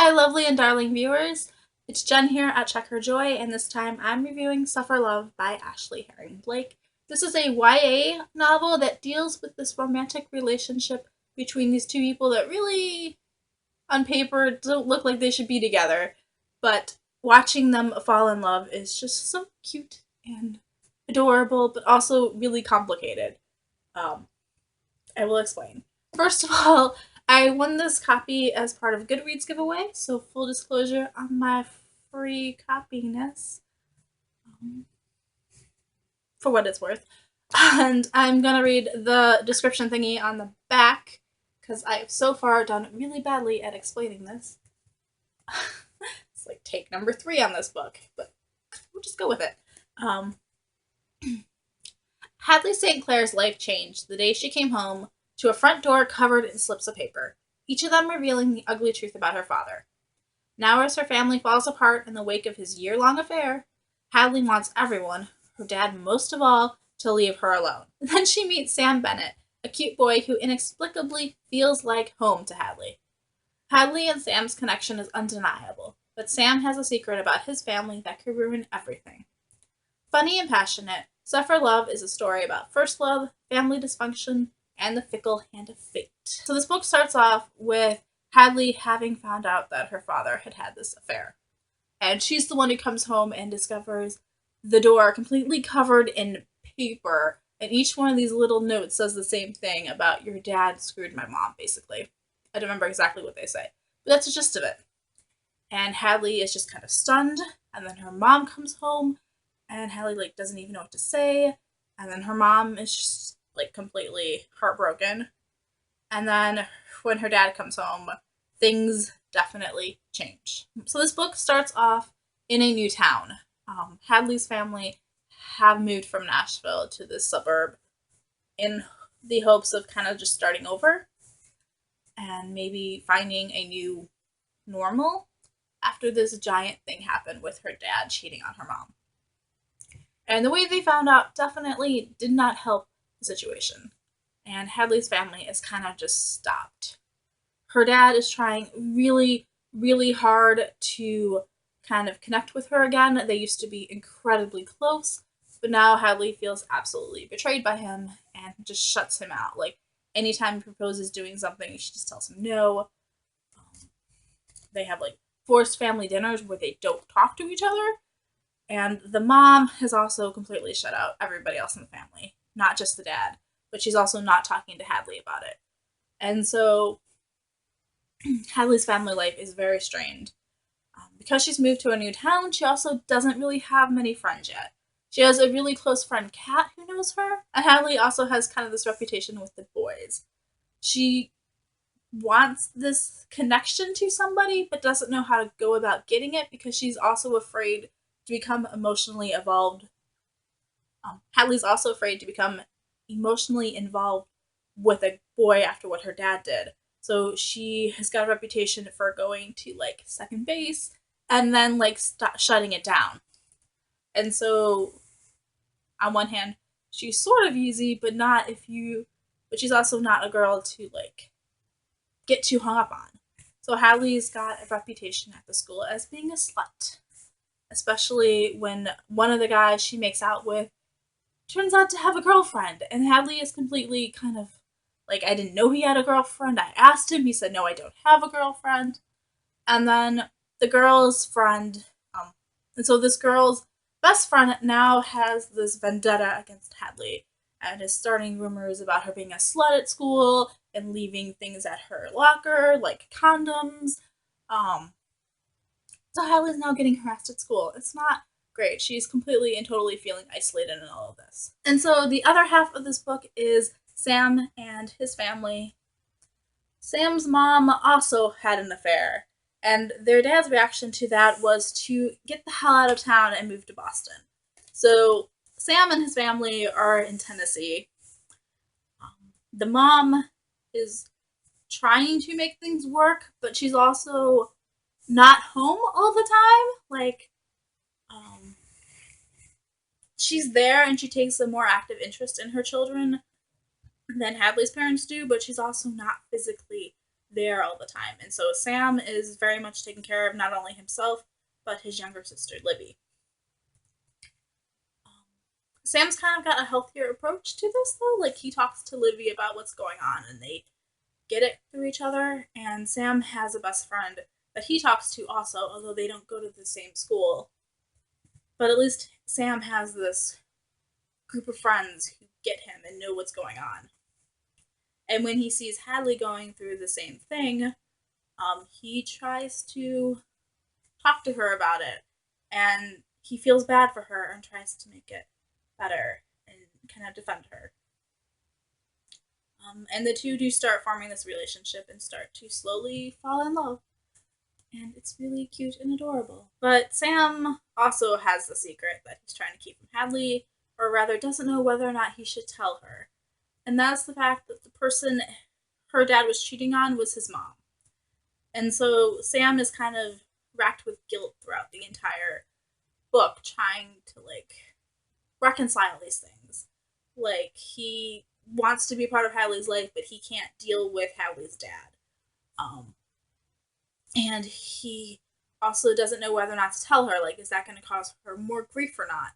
Hi, lovely and darling viewers. It's Jen here at Check Her Joy, and this time I'm reviewing Suffer Love by Ashley Herring Blake. This is a YA novel that deals with this romantic relationship between these two people that really, on paper, don't look like they should be together. But watching them fall in love is just so cute and adorable, but also really complicated. Um, I will explain. First of all, I won this copy as part of Goodreads giveaway, so full disclosure on my free copiness, um, for what it's worth. And I'm gonna read the description thingy on the back, because I've so far done really badly at explaining this. It's like take number 3 on this book, but we'll just go with it. Hadley St. Clair's life changed the day she came home to a front door covered in slips of paper, each of them revealing the ugly truth about her father. Now, as her family falls apart in the wake of his year-long affair, Hadley wants everyone, her dad most of all, to leave her alone. Then she meets Sam Bennett, a cute boy who inexplicably feels like home to Hadley. Hadley and Sam's connection is undeniable, but Sam has a secret about his family that could ruin everything. Funny and passionate, Suffer Love is a story about first love, family dysfunction, and the fickle hand of fate. So this book starts off with Hadley having found out that her father had had this affair. And she's the one who comes home and discovers the door completely covered in paper. And each one of these little notes says the same thing about your dad screwed my mom, basically. I don't remember exactly what they say, but that's the gist of it. And Hadley is just kind of stunned. And then her mom comes home and Hadley doesn't even know what to say. And then her mom is just completely heartbroken. And then when her dad comes home, things definitely change. So this book starts off in a new town. Hadley's family have moved from Nashville to this suburb in the hopes of kind of just starting over and maybe finding a new normal after this giant thing happened with her dad cheating on her mom. And the way they found out definitely did not help the situation. And Hadley's family is kind of just stopped. Her dad is trying really, really hard to kind of connect with her again. They used to be incredibly close, but now Hadley feels absolutely betrayed by him and just shuts him out. Anytime he proposes doing something, she just tells him no. They have forced family dinners where they don't talk to each other. And the mom has also completely shut out everybody else in the family, not just the dad, but she's also not talking to Hadley about it. And so Hadley's family life is very strained. Because she's moved to a new town, she also doesn't really have many friends yet. She has a really close friend, Kat, who knows her, and Hadley also has kind of this reputation with the boys. She wants this connection to somebody, but doesn't know how to go about getting it because she's also afraid to become emotionally involved. Hadley's also afraid to become emotionally involved with a boy after what her dad did. So she has got a reputation for going to second base and then shutting it down. And so on one hand, she's sort of easy, but she's also not a girl to get too hung up on. So Hadley's got a reputation at the school as being a slut, especially when one of the guys she makes out with turns out to have a girlfriend, and Hadley is completely kind of I didn't know he had a girlfriend. I asked him, he said, no, I don't have a girlfriend. And then the girl's friend, and so this girl's best friend now has this vendetta against Hadley and is starting rumors about her being a slut at school and leaving things at her locker, like condoms. So Hadley's now getting harassed at school. It's not great. She's completely and totally feeling isolated in all of this. And so the other half of this book is Sam and his family. Sam's mom also had an affair, and their dad's reaction to that was to get the hell out of town and move to Boston. So Sam and his family are in Tennessee. The mom is trying to make things work, but she's also not home all the time. She's there and she takes a more active interest in her children than Hadley's parents do, but she's also not physically there all the time. And so Sam is very much taking care of not only himself, but his younger sister, Libby. Sam's kind of got a healthier approach to this, though. Like, he talks to Libby about what's going on, and they get it through each other. And Sam has a best friend that he talks to also, although they don't go to the same school. But at least Sam has this group of friends who get him and know what's going on. And when he sees Hadley going through the same thing, he tries to talk to her about it. And he feels bad for her and tries to make it better and kind of defend her. And the two do start forming this relationship and start to slowly fall in love. And it's really cute and adorable. But Sam also has the secret that he's trying to keep from Hadley, or rather doesn't know whether or not he should tell her. And that's the fact that the person her dad was cheating on was his mom. And so Sam is kind of racked with guilt throughout the entire book, trying to, like, reconcile these things. Like, he wants to be part of Hadley's life, but he can't deal with Hadley's dad. And he also doesn't know whether or not to tell her. Like, is that going to cause her more grief or not?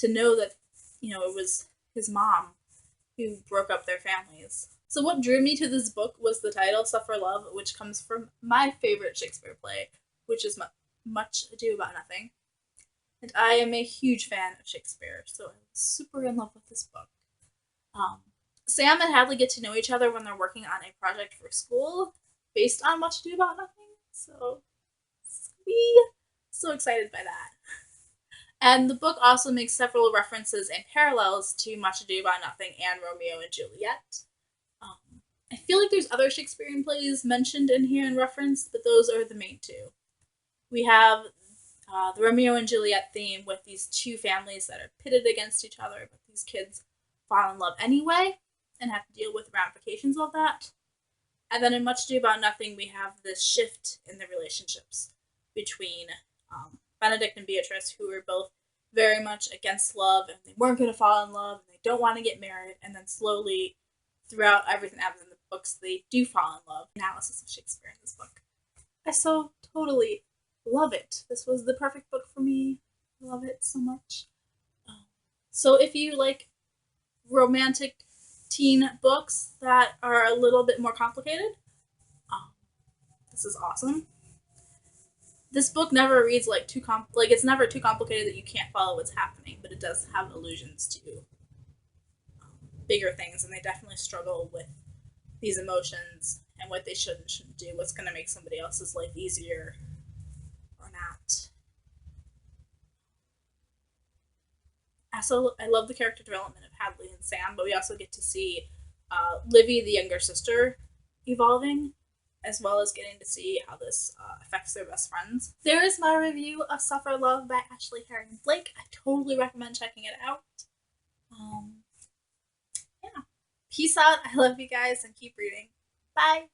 To know that, it was his mom who broke up their families. So what drew me to this book was the title, Suffer Love, which comes from my favorite Shakespeare play, which is Much Ado About Nothing. And I am a huge fan of Shakespeare, so I was super in love with this book. Sam and Hadley get to know each other when they're working on a project for school based on Much Ado About Nothing. So, so excited by that. And the book also makes several references and parallels to Much Ado About Nothing and Romeo and Juliet. I feel like there's other Shakespearean plays mentioned in here and referenced, but those are the main two. We have the Romeo and Juliet theme with these two families that are pitted against each other, but these kids fall in love anyway and have to deal with the ramifications of that. And then in Much Ado About Nothing, we have this shift in the relationships between Benedict and Beatrice, who are both very much against love, and they weren't going to fall in love, and they don't want to get married, and then slowly, throughout everything that happens in the books, they do fall in love. Analysis of Shakespeare in this book. I so totally love it. This was the perfect book for me. I love it so much. So if you like romantic teen books that are a little bit more complicated, this is awesome. This book never reads like it's never too complicated that you can't follow what's happening, but it does have allusions to bigger things, and they definitely struggle with these emotions and what they should and shouldn't do, what's going to make somebody else's life easier or not. Also, I love the character development of Hadley and Sam, but we also get to see Livy, the younger sister, evolving, as well as getting to see how this affects their best friends. There is my review of Suffer Love by Ashley Herring Blake. I totally recommend checking it out. Yeah. Peace out. I love you guys, and keep reading. Bye.